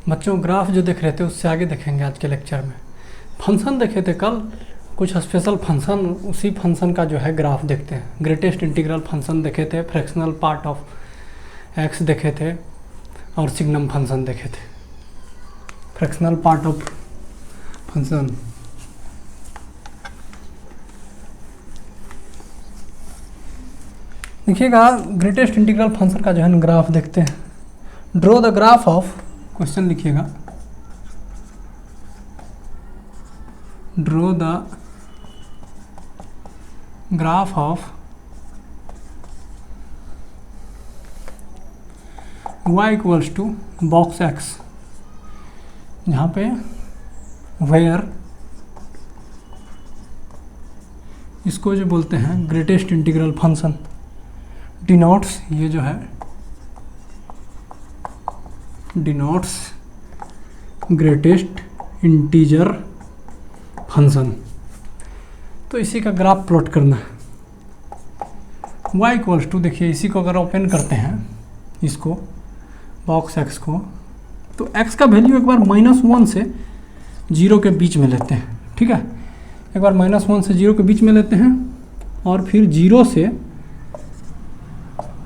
बच्चों ग्राफ जो देख रहे थे उससे आगे देखेंगे आज के लेक्चर में। फंक्शन देखे थे कल, कुछ स्पेशल फंक्शन, उसी फंक्शन का जो है ग्राफ देखते हैं। ग्रेटेस्ट इंटीग्रल फंक्शन देखे थे, फ्रैक्शनल पार्ट ऑफ एक्स देखे थे और सिग्नम फंक्शन देखे थे। फ्रैक्शनल पार्ट ऑफ फंक्शन, देखिएगा ग्रेटेस्ट इंटीग्रल फंक्शन का जो है ग्राफ देखते हैं। Draw the graph of, question लिखिएगा, draw the graph of y equals to box x, जहाँ पे वेयर इसको जो बोलते हैं ग्रेटेस्ट इंटीग्रल फंक्शन, डिनोट्स, ये जो है डिनोट्स ग्रेटेस्ट इंटीजर फंक्शन। तो इसी का ग्राफ प्लॉट करना है। y इक्वल्स टू, देखिए इसी को अगर ओपन करते हैं इसको बॉक्स x को, तो x का वैल्यू एक बार -1 से 0 के बीच में लेते हैं। ठीक है, एक बार -1 से 0 के बीच में लेते हैं और फिर 0 से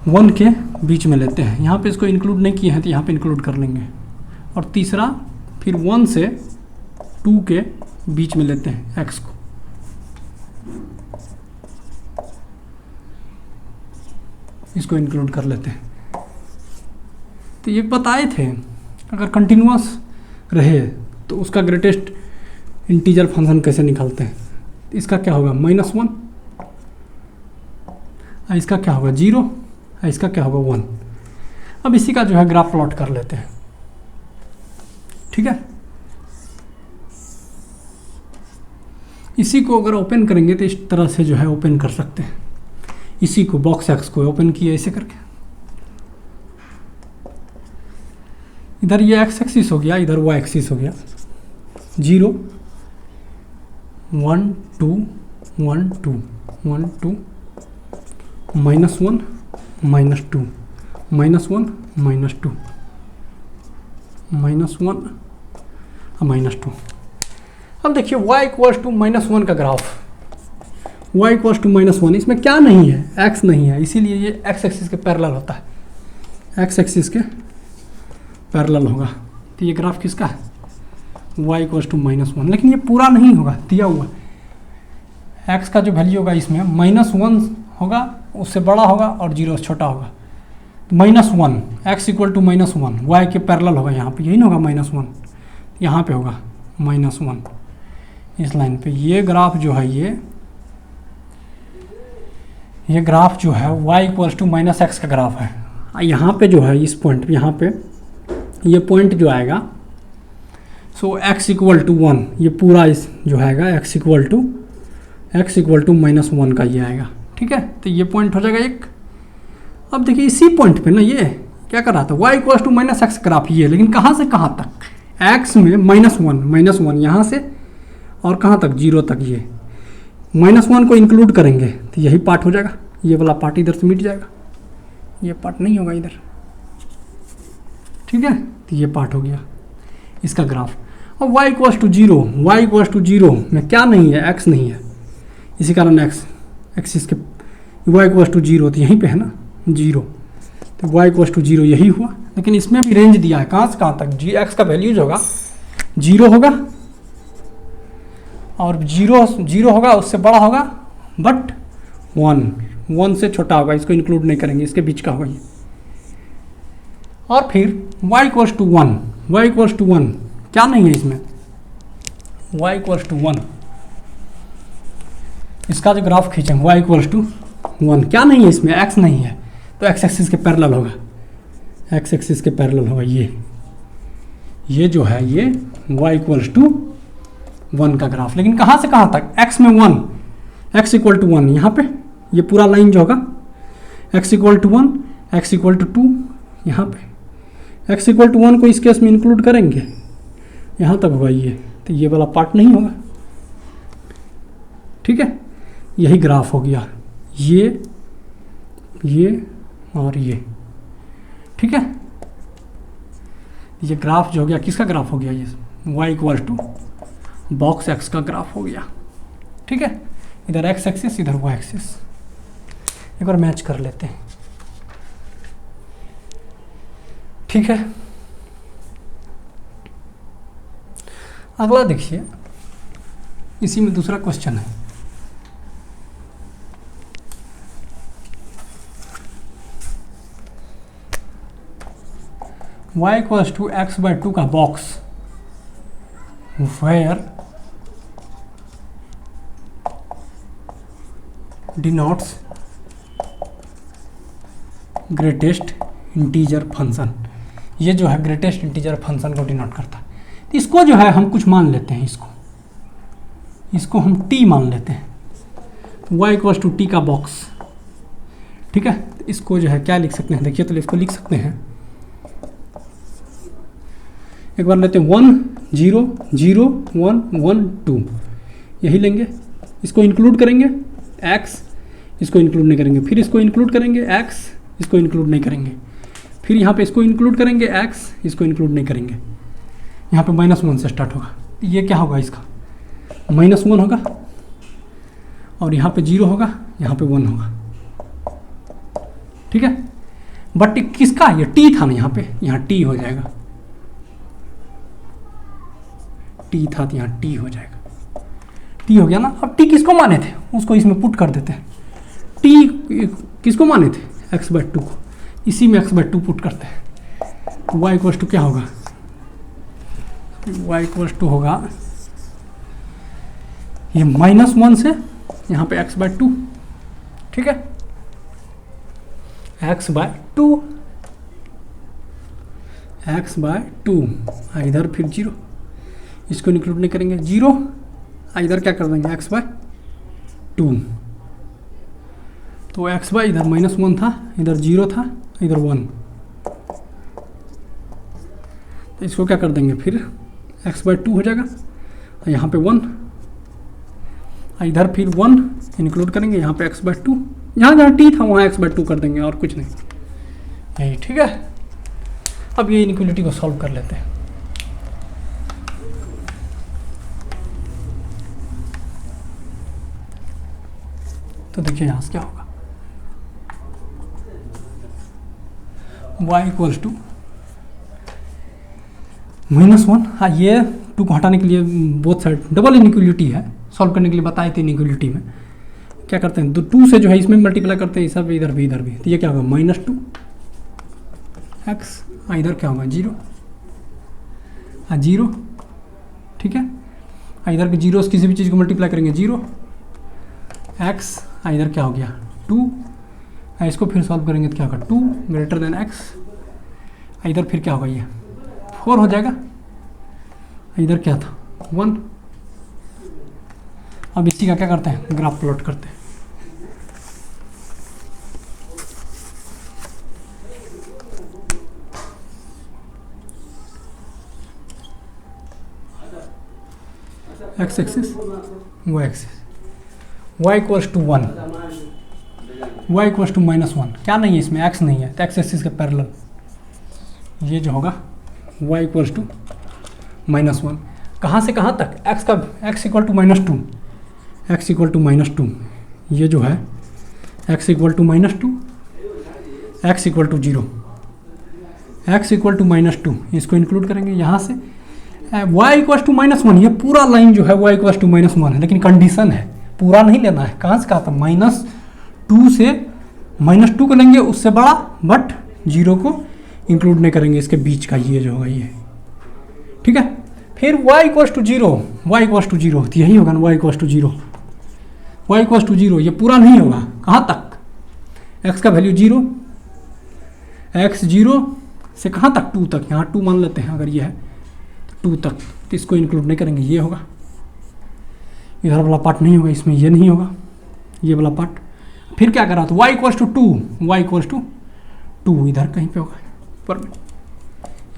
1 के बीच में लेते हैं। यहाँ पे इसको इंक्लूड नहीं किए हैं तो यहाँ पे इंक्लूड कर लेंगे। और तीसरा फिर 1 से 2 के बीच में लेते हैं x को। इसको इंक्लूड कर लेते हैं। तो ये बताए थे अगर कंटिन्यूअस रहे तो उसका ग्रेटेस्ट इंटीजर फंक्शन कैसे निकालते हैं। इसका क्या होगा -1, इसका क्या होगा 0, इसका क्या होगा 1। अब इसी का जो है ग्राफ प्लॉट कर लेते हैं। ठीक है, इसी को अगर ओपन करेंगे तो इस तरह से जो है ओपन कर सकते हैं। इसी को बॉक्स एक्स को ओपन किया ऐसे करके, इधर ये एक्स एक्सिस हो गया, इधर वाई एक्सिस हो गया। 0 1 2 1 2 1 2 -1 -2 -1 -2 -1 -2। अब देखिए y इक्वल्स टू -1 का ग्राफ, y इक्वल्स टू -1, इसमें क्या नहीं है, x नहीं है, इसीलिए ये x एक्सिस के पैरेलल होता है, x एक्सिस के पैरेलल होगा। तो ये ग्राफ किसका है, y इक्वल्स टू -1। लेकिन ये पूरा नहीं होगा, दिया हुआ x का जो वैल्यू होगा इसमें -1 होगा, उससे बड़ा होगा और 0 से छोटा होगा। -1 x इक्वल टू -1 y के पैरेलल होगा। यहाँ पे यही ना होगा -1, यहाँ पे होगा -1 इस लाइन पे। ये ग्राफ जो है ये ग्राफ जो है y इक्वल्स टू -x का ग्राफ है। यहाँ पे जो है इस पॉइंट, यहाँ पे ये पॉइंट जो आएगा, सो x इक्वल टू 1, ये पूरा इस जो आएगा x इक्वल टू -1 का ये आएगा। ठीक है, तो ये पॉइंट हो जाएगा एक। अब देखिए इसी पॉइंट पे ना ये क्या कर रहा था, y equals to -x graph ये, लेकिन कहाँ से कहाँ तक, x में -1 यहाँ से और कहाँ तक 0 तक। ये -1 को इंक्लूड करेंगे तो यही पार्ट हो जाएगा, ये वाला पार्ट इधर से मिट जाएगा, ये पार्ट नहीं होगा इधर। ठीक है, तो ये पार्ट हो गया इसका ग्राफ। और y इक्वल्स टू 0 में क्या नहीं है, x नहीं है, इसी कारण x एक्सिस के y इक्वल्स टू 0, तो यहीं पे है ना 0, तो y इक्वल्स टू 0 यही हुआ। लेकिन इसमें भी रेंज दिया है, कहाँ से कहाँ तक, x का वैल्यू जो होगा 0 होगा और 0 होगा, उससे बड़ा होगा, बट 1 से छोटा होगा, इसको इंक्लूड नहीं करेंगे, इसके बीच का होगा ये। और फिर y इक्वल्स टू 1 क्या नहीं है इसमें, y इक्वल्स टू 1, इसका जो ग्राफ खींचेंगे y इक्वल्स टू 1 क्या नहीं है इसमें, x नहीं है, तो x एक्सिस के पैरेलल होगा, x एक्सिस के पैरेलल होगा ये जो है ये y इक्वल्स टू 1 का ग्राफ। लेकिन कहाँ से कहाँ तक, x में 1, x इक्वल टू 1, यहाँ पे ये पूरा लाइन जो होगा x equal to 1, x equal to 2, यहाँ पे x इक्वल टू 1 को इस केस में इंक्लूड करेंगे, यहाँ तक होगा ये, तो ये वाला पार्ट नहीं होगा। ठीक है, यही ग्राफ हो गया, ये और ये। ठीक है, ये ग्राफ जो हो गया किसका ग्राफ हो गया, ये y equal to box x का ग्राफ हो गया। ठीक है, इधर x एक्सिस इधर y एक्सिस। एक बार मैच कर लेते हैं। ठीक है, अगला देखिए, इसी में दूसरा क्वेश्चन है। y equals to x by two का box where denotes greatest integer function. ये जो है ग्रेटेस्ट इंटीजर फंक्शन को डिनोट करता है। तो इसको जो है हम कुछ मान लेते हैं, इसको हम t मान लेते हैं। तो y इक्वल्स टू टी का बॉक्स। ठीक है, तो इसको जो है क्या लिख सकते हैं, देखिए तो इसको लिख सकते हैं, एक बार लेते हैं 1 0 0 1 1 2, यही लेंगे। इसको इंक्लूड करेंगे x, इसको इंक्लूड नहीं करेंगे, फिर इसको इंक्लूड करेंगे x, इसको इंक्लूड नहीं करेंगे, फिर यहाँ पे इसको इंक्लूड करेंगे x, इसको इंक्लूड नहीं करेंगे। यहाँ पे -1 से स्टार्ट होगा, ये क्या होगा, इसका -1 होगा, और यहाँ पे 0 होगा, यहाँ पे 1 होगा। ठीक है, बट किसका, ये t था ना, यहाँ t हो जाएगा, t था तो यहाँ t हो जाएगा, t हो गया ना। अब t किसको माने थे, उसको इसमें पुट कर देते हैं। t किसको माने थे, x बाई टू को, इसी में x बाई टू पुट करते हैं। y इक्वल्स टू क्या होगा, y इक्वल्स टू होगा ये -1 से यहाँ पे x बाई टू। ठीक है, x by two, x by two, इधर फिर 0, इसको इंक्लूड नहीं करेंगे, 0, इधर क्या कर देंगे x बाई टू। तो x बाई इधर -1 था, इधर 0 था, इधर 1, तो इसको क्या कर देंगे, फिर x बाई टू हो जाएगा, यहाँ पे 1, इधर फिर 1 इंक्लूड करेंगे, यहाँ पे x बाई टू, जहाँ जहाँ t था वहाँ x बाई टू कर देंगे, और कुछ नहीं, यही। ठीक है, अब ये इनइक्वालिटी को सॉल्व कर लेते हैं। तो देखिए यहाँ से क्या होगा, y इक्वल्स टू -1। हाँ, ये 2 को हटाने के लिए बोथ साइड डबल इनइक्वालिटी है, सॉल्व करने के लिए बताए थे। इनइक्वालिटी में क्या करते हैं, 2 से जो है इसमें मल्टीप्लाई करते हैं, सब इधर भी इधर भी, तो ये क्या होगा -2x, इधर क्या होगा 0, 0। ठीक है, इधर के 0 से किसी भी चीज़ को मल्टीप्लाई करेंगे 0, x, इधर क्या हो गया 2, इसको फिर सॉल्व करेंगे तो क्या होगा 2 ग्रेटर देन x, इधर फिर क्या होगा, ये 4 हो जाएगा, इधर क्या था 1। अब इसी का क्या करते हैं, ग्राफ प्लॉट करते हैं। x axis y axis, y equals to 1, y equals to -1, क्या नहीं है इसमें, x नहीं है, तो x एक्सिस के पैरेलल ये जो होगा y इक्वल्स टू -1। कहाँ से कहाँ तक, x equal to -2, x equal to -2, ये जो है x equal to -2, x equal to 0, x equal to -2, इसको इंक्लूड करेंगे यहाँ से। y इक्वल टू -1, ये पूरा लाइन जो है y इक्वल टू -1 है, लेकिन कंडीशन है पूरा नहीं लेना है। कहाँ से कहा था, -2 से -2 को लेंगे उससे बड़ा, बट 0 को इंक्लूड नहीं करेंगे, इसके बीच का ये जो होगा ये। ठीक है, फिर y equal to 0, y equal to 0, तो यही होगा ना, y equal to 0, y equal to 0, ये पूरा नहीं होगा। कहाँ तक, x का वैल्यू 0, x 0 से कहाँ तक, 2 तक, यहाँ 2 मान लेते हैं, अगर ये है 2 तक, तो इसको इंक्लूड नहीं करेंगे, ये होगा। इधर वाला पार्ट नहीं होगा, इसमें ये नहीं होगा, ये वाला पार्ट। फिर क्या करा, तो y equals to 2, y equals to 2 इधर कहीं पे होगा ऊपर में।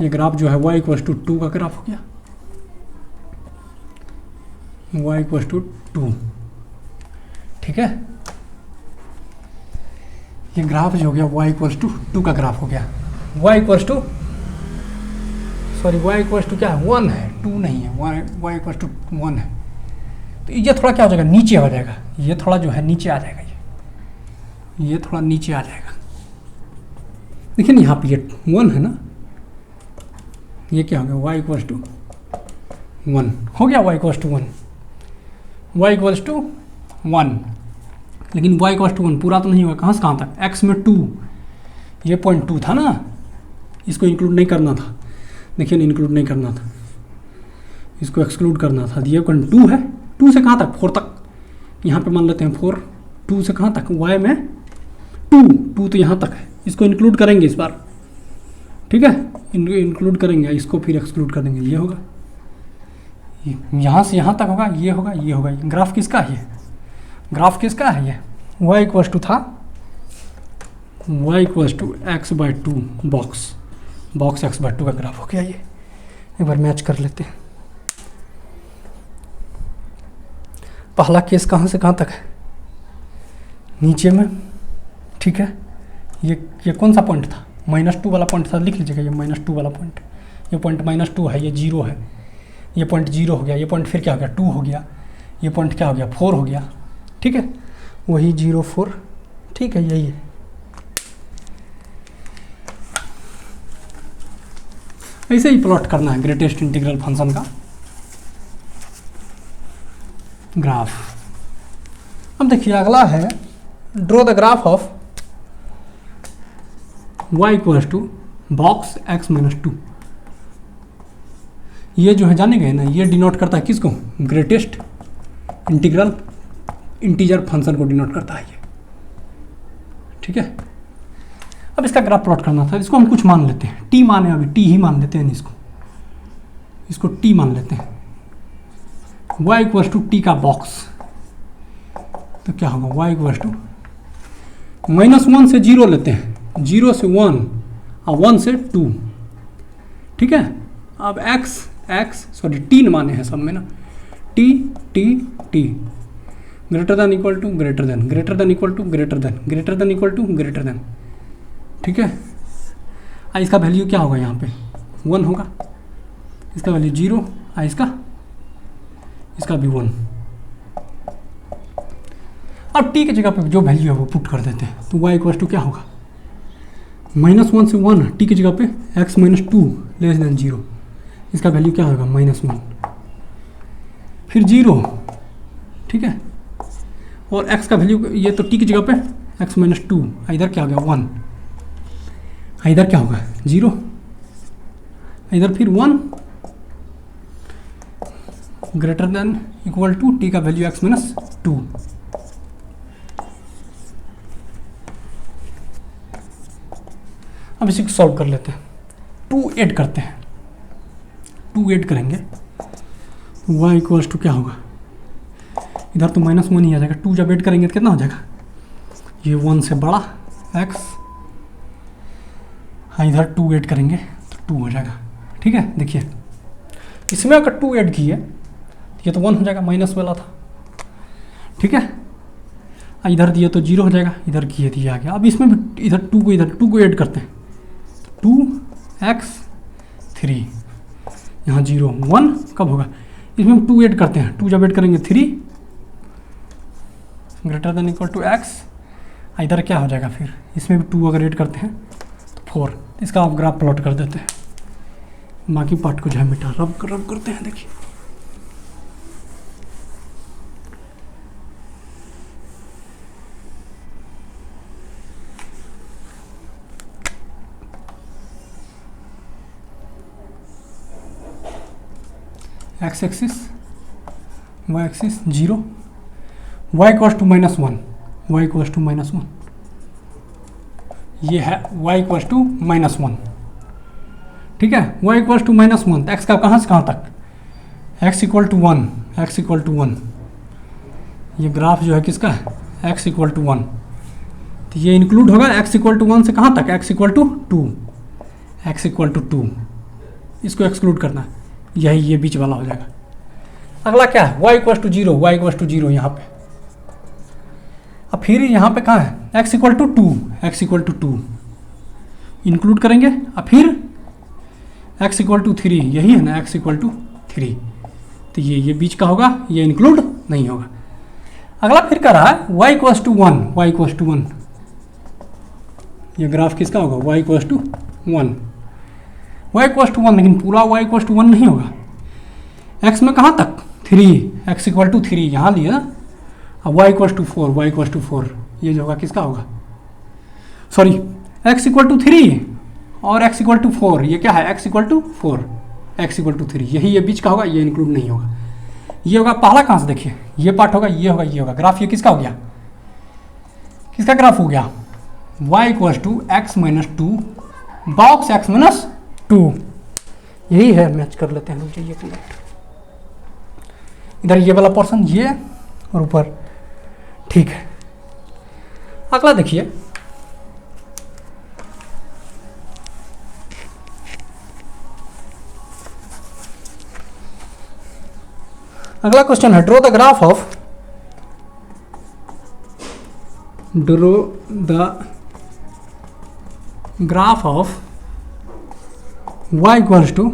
ये ग्राफ जो है y इक्वल्स टू 2 का ग्राफ हो गया, y इक्वल्स टू 2। ठीक है, ये ग्राफ जो हो गया y इक्वल्स टू 2 का ग्राफ हो गया। y equals to sorry y equals to क्या है 1 है, 2 नहीं है, y इक्वल्स टू 1 है। तो ये थोड़ा क्या हो जाएगा, नीचे आ जाएगा, ये थोड़ा जो है नीचे आ जाएगा, ये थोड़ा नीचे आ जाएगा। देखिए ना यहाँ पे ये 1 है ना, ये क्या हो गया y इक्वल्स टू 1 हो गया, y equals to 1, y equals to 1। लेकिन y इक्वल्स टू 1 पूरा तो नहीं हुआ, कहाँ से कहाँ तक, x में 2, ये पॉइंट 2 था ना, इसको इंक्लूड नहीं करना था। देखिए ना, इंक्लूड नहीं करना था, इसको एक्सक्लूड करना था। ये पॉइंट 2 है, 2 से कहाँ तक, 4 तक। यहाँ पे मान लेते हैं 4, 2 से कहाँ तक, y में 2 तो यहाँ तक है, इसको इंक्लूड करेंगे इस बार, ठीक है, इंक्लूड करेंगे, इसको फिर एक्सक्लूड कर देंगे। ये होगा, यहाँ से यहाँ तक होगा, ये होगा, ये होगा। ग्राफ किसका है, ये ग्राफ किसका है, ये y इक्वल्स टू था, y equals to x/2 box x/2 का ग्राफ हो गया। ये एक बार मैच कर लेते हैं। पहला केस कहाँ से कहाँ तक है, नीचे में, ठीक है। ये कौन सा पॉइंट था, -2 वाला पॉइंट था, लिख लीजिएगा, ये -2 वाला पॉइंट, ये पॉइंट -2 है, ये 0 है, ये पॉइंट 0 हो गया, ये पॉइंट फिर क्या हो गया 2 हो गया, ये पॉइंट क्या हो गया 4 हो गया, ठीक है, वही 0 4, ठीक है, यही है। ऐसे ही प्लॉट करना है ग्रेटेस्ट इंटीग्रल फंक्शन का ग्राफ। अब देखिए अगला है, draw the graph of y equals to box x-2। ये जो है जाने गए ना, ये डिनोट करता है किसको, ग्रेटेस्ट इंटीग्रल इंटीजर फंक्शन को डिनोट करता है ये, ठीक है। अब इसका ग्राफ प्लॉट करना था, इसको हम कुछ मान लेते हैं, t माने, अभी t ही मान लेते हैं, इसको t मान लेते हैं। y इक्वल्स टू t का बॉक्स, तो क्या होगा, y इक्वल्स टू -1 से 0 लेते हैं, 0 से 1 और 1 से 2, ठीक है। अब t माने हैं सब में ना, t greater than equal to greater than, greater than equal to greater than, greater than equal to greater than, ठीक है। इसका वैल्यू क्या होगा, यहाँ पे 1 होगा, इसका वैल्यू 0, इसका भी 1। अब t की जगह पे जो वैल्यू है वो पुट कर देते हैं, तो y इक्वल टू क्या होगा, -1 से 1, t की जगह पे x-2 लेस देन 0, इसका वैल्यू क्या होगा -1, फिर 0, ठीक है। और x का वैल्यू, ये तो t की जगह पे x-2, इधर क्या हो गया 1, इधर क्या होगा 0, इधर फिर 1, greater than equal to t का वैल्यू x-2। अब इसी को सॉल्व कर लेते हैं, 2 ऐड करते हैं, 2 ऐड करेंगे, y इक्वल्स टू क्या होगा, इधर तो -1 ही आ जाएगा, 2 जब ऐड करेंगे तो कितना हो जाएगा, ये 1 से बड़ा x, हाँ इधर 2 ऐड करेंगे तो 2 हो जाएगा, ठीक है। देखिए इसमें अगर 2 ऐड किए ये तो 1 हो जाएगा, माइनस वाला था, ठीक है। इधर दिए तो 0 हो जाएगा, इधर किए दिए आ गया। अब इसमें भी इधर 2 को ऐड करते हैं, 2x3, यहाँ 0 1 कब होगा, इसमें हम 2 ऐड करते हैं, 2 जब ऐड करेंगे 3 greater than equal to x, इधर क्या हो जाएगा, फिर इसमें भी 2 अगर ऐड करते हैं तो 4। इसका आप ग्राफ प्लॉट कर देते हैं, बाकी पार्ट को जो है मिटा रब करते हैं। देखिए x axis, y axis 0, y equals to -1, y equals to -1, ये है y इक्वल्स टू -1, ठीक है। y इक्वल्स टू -1, x का कहाँ से कहाँ तक, x equal to 1, x equal to 1, ये ग्राफ जो है किसका है, x इक्वल टू 1, तो ये इंक्लूड होगा x इक्वल टू 1 से कहाँ तक, x equal to 2, x equal to 2, इसको एक्सक्लूड करना है, यही ये बीच वाला हो जाएगा। अगला क्या है, y equal to 0, y equal to 0 यहाँ पे, अब फिर यहाँ पे कहाँ है, x equal to 2, x equal to 2 include करेंगे, और फिर x इक्वल टू 3, यही है ना, x इक्वल टू 3, तो ये बीच का होगा, ये इंक्लूड नहीं होगा। अगला फिर कह रहा है y equals to 1, y equals to 1, ये ग्राफ किसका होगा, y equals to 1, y equals to 1, लेकिन पूरा y इक्वल्स टू 1 नहीं होगा, x में कहाँ तक 3, x इक्वल टू 3 यहाँ लिया ना, अब y equals to 4, y equals to 4, ये जो होगा किसका होगा, सॉरी x इक्वल टू 3 और x इक्वल टू 4, ये क्या है, x equal to 4, x equal to 3, यही ये बीच का होगा, ये इंक्लूड नहीं होगा। ये होगा पहला, कहाँ से देखिए, ये पार्ट होगा, ये होगा, ये होगा, ग्राफ ये किसका हो गया, किसका ग्राफ हो गया, y equals to x minus 2 box x minus 2, यही है, मैच कर लेते हैं, चाहिए कनेक्ट, इधर ये वाला पोर्शन ये और ऊपर, ठीक है। अगला देखिए, अगला क्वेश्चन है draw the graph of y equals to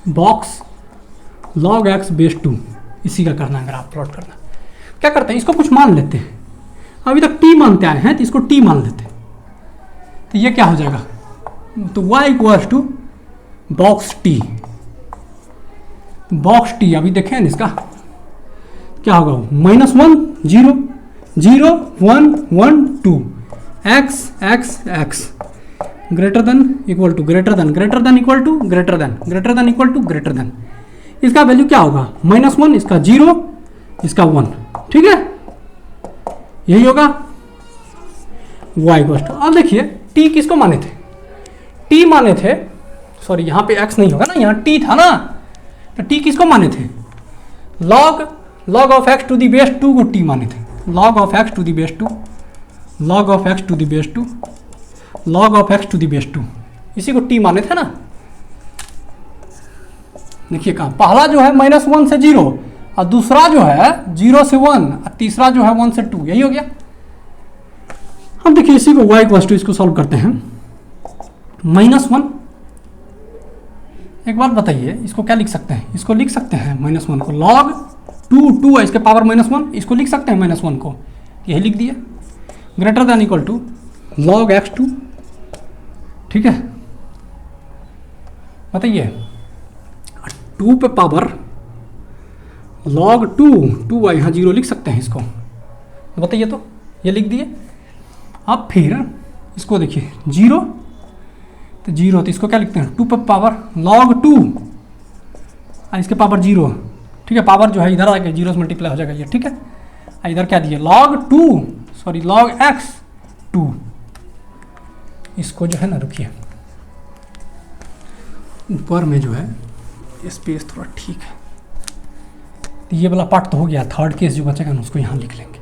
box log x base 2, इसी का करना है, ग्राफ प्लॉट करना। क्या करते हैं, इसको कुछ मान लेते हैं, अभी तक t मानते आए हैं, तो इसको t मान लेते हैं, तो ये क्या हो जाएगा, तो y equals to box t, box T अभी देखें ना, इसका क्या होगा, -1 0 0 1 1 2 x x x greater than equal to greater than greater than equal to greater than greater than equal to greater than, इसका वैल्यू क्या होगा, -1, इसका 0, इसका 1, ठीक है, यही होगा y इक्वल टू। अब देखिए t किसको माने थे, t माने थे, सॉरी यहाँ पे x नहीं होगा ना, यहाँ t था ना, तो t किसको माने थे, log of x to the base 2 को t माने थे, log of x to the base 2, log of x to the base 2, log of x to the base 2, इसी को t माने थे ना। देखिए कहाँ, पहला जो है -1 से 0, और दूसरा जो है 0 से 1, और तीसरा जो है 1 से 2, यही हो गया। हम देखिए इसी को y इक्वल टू, इसको सॉल्व करते हैं, -1, एक बार बताइए इसको क्या लिख सकते हैं, इसको लिख सकते हैं -1 को log 2 है, इसके पावर -1, इसको लिख सकते हैं -1 को, यही लिख दिए, greater than equal to log x2, ठीक है, बताइए 2 पे पावर log 2 है, यहाँ 0 लिख सकते हैं इसको, बताइए, तो ये लिख दिए। अब फिर इसको देखिए 0, तो 0, तो इसको क्या लिखते हैं, 2 पे पावर log 2, इसके पावर 0, ठीक है, पावर जो है इधर आके 0 से मल्टीप्लाई हो जाएगा ये, ठीक है, इधर क्या दिए log x2, इसको जो है ना, रुकिए ऊपर में जो है स्पेस थोड़ा ठीक है, तो ये वाला पार्ट तो हो गया, थर्ड केस जो बचेगा ना उसको यहाँ लिख लेंगे,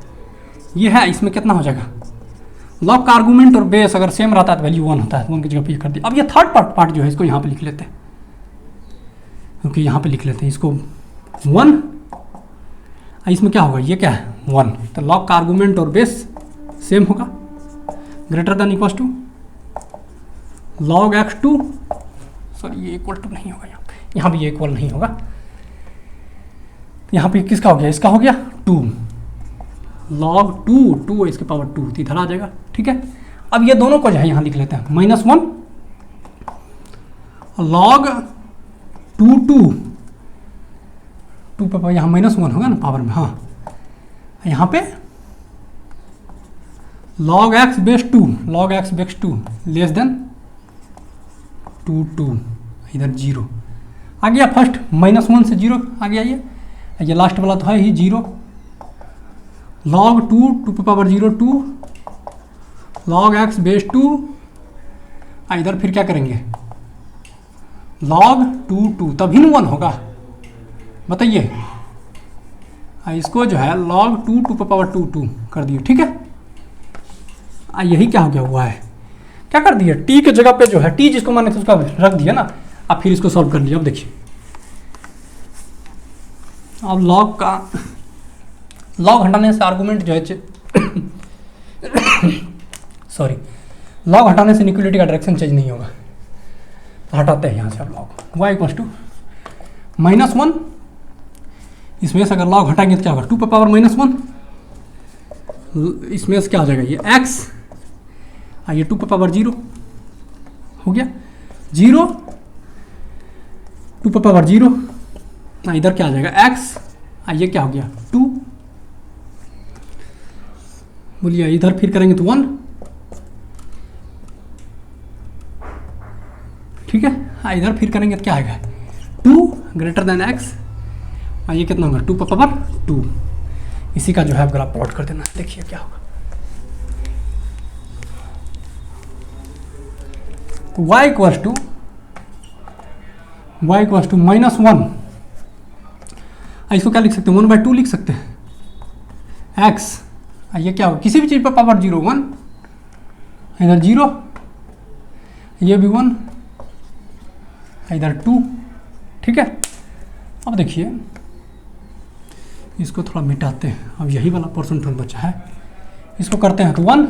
ये है, इसमें कितना हो जाएगा, लॉग का आर्गूमेंट और बेस अगर सेम रहता है तो वैल्यू 1 होता है, 1 की जगह पे कर दिया। अब ये थर्ड पार्ट जो है इसको यहाँ पे लिख लेते हैं, क्योंकि यहाँ पे लिख लेते हैं इसको 1, इसमें क्या होगा, ये क्या है 1, तो लॉग का आर्गूमेंट और बेस सेम होगा, greater than equal to log x2, sorry ये इक्वल टू नहीं होगा, यहाँ भी ये इक्वल नहीं होगा, यहाँ पे किसका हो गया, इसका हो गया 2, log 2 इसके पावर 2, तो इधर आ जाएगा, ठीक है। अब ये दोनों को जो है यहाँ लिख लेते हैं, -1 log 2 पे यहाँ -1 होगा ना पावर में, हाँ, यहाँ पे log x base 2 less than 2 इधर 0 आ गया, फर्स्ट -1 से 0 आ गया, ये लास्ट वाला तो है ही 0, log 2 पे पावर 0 2, log x बेस 2, इधर फिर क्या करेंगे log 2 तभी 1 होगा, बताइए, इसको जो है log 2 पे पावर 2 कर दिए, ठीक है। यही क्या हो गया हुआ है, क्या कर दिया, t के जगह पे जो है t जिसको माने थे उसका रख दिया ना, अब फिर इसको सॉल्व कर लिया। अब देखिए, अब लॉग हटाने से आर्गूमेंट जो है सॉरी, लॉग हटाने से इक्वलिटी का डायरेक्शन चेंज नहीं होगा, तो हटाते हैं यहाँ से अब लॉग y इक्वल्स टू -1, इसमें से अगर लॉग हटाएंगे तो क्या होगा 2 पर पावर -1, इसमें से क्या हो जाएगा ये x, ये 2 पर पावर 0 हो गया 0, 2 पर पावर 0, इधर क्या आ जाएगा x, ये क्या हो गया 2, बोलिए इधर फिर करेंगे तो 1, ठीक है। इधर फिर करेंगे तो क्या आएगा 2 ग्रेटर देन x, ये कितना होगा 2 पर पावर 2, इसी का जो है ग्राफ प्लॉट कर देना, देखिए क्या होगा y इक्वल्स टू -1, इसको क्या लिख सकते हैं 1/2 लिख सकते हैं x, ये क्या होगा किसी भी चीज़ पर पावर 0 1, इधर 0, ये भी 1, इधर 2, ठीक है। अब देखिए इसको थोड़ा मिटाते हैं, अब यही वाला परसेंट बचा है, इसको करते हैं तो 1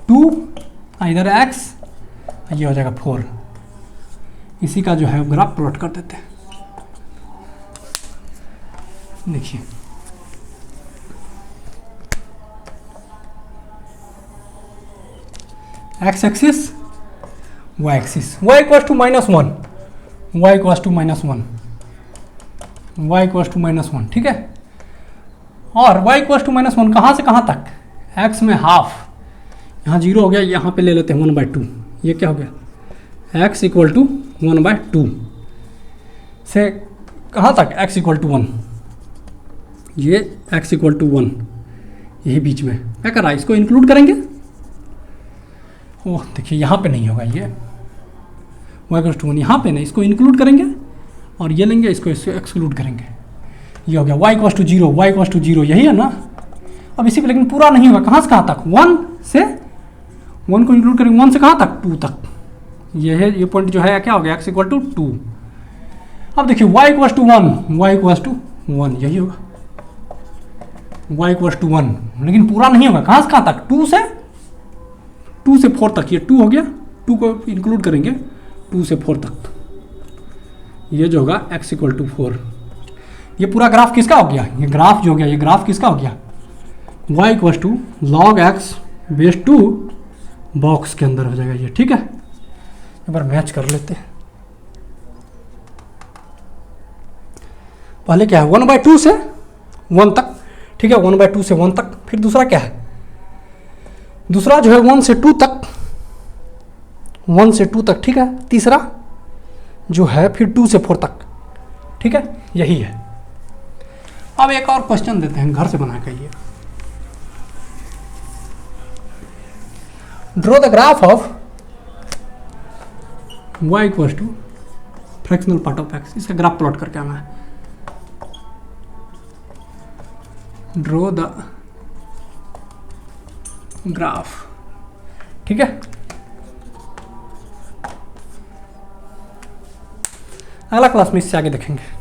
2, इधर x, ये हो जाएगा 4, इसी का जो है ग्राफ प्लॉट कर देते हैं। देखिए x axis y axis, y equals to -1, y equals to -1, y equals to -1, ठीक है। और y इक्वल्स टू -1 कहाँ से कहाँ तक, x में हाफ, यहाँ 0 हो गया, यहाँ पे ले लेते हैं 1/2, ये क्या हो गया x इक्वल टू 1/2 से कहाँ तक x इक्वल टू 1, ये x इक्वल टू 1, यही बीच में क्या कर रहा है, इसको इंक्लूड करेंगे, ओह देखिए यहाँ पे नहीं होगा, ये y इक्वल टू 1 यहाँ पे नहीं, इसको इंक्लूड करेंगे और ये लेंगे, इसको एक्सक्लूड करेंगे, ये हो गया y equal to 0, y equal to 0, यही है ना। अब इसी पे लेकिन पूरा नहीं होगा, कहाँ से कहाँ तक 1 से 1 को इंक्लूड करेंगे 1 से कहाँ तक 2 तक, ये है ये पॉइंट जो है क्या हो गया x इक्वल टू 2। अब देखिए y equal to 1, y equal to 1, यही होगा y इक्वल टू 1, लेकिन पूरा नहीं होगा, कहाँ से कहाँ तक 2 से 4 तक, ये 2 हो गया, 2 को इंक्लूड करेंगे 2 से 4 तक, ये जो होगा x इक्वल टू 4। ये पूरा ग्राफ किसका हो गया, ये ग्राफ जो हो गया, ये ग्राफ किसका हो गया y equal to log x base 2 box के अंदर हो जाएगा ये, ठीक है। एक बार मैच कर लेते हैं, पहले क्या है 1/2 से 1 तक, ठीक है 1/2 से 1 तक, फिर दूसरा क्या है, दूसरा जो है 1 से 2 तक, 1 से 2 तक, ठीक है। तीसरा जो है फिर 2 से 4 तक, ठीक है, यही है। अब एक और क्वेश्चन देते हैं घर से बना के, ये draw the graph of y equals to fractional part of x, इसका ग्राफ प्लॉट करके आना है। ड्रॉ द ग्राफ, ठीक है। अगला क्लास में इससे आगे देखेंगे।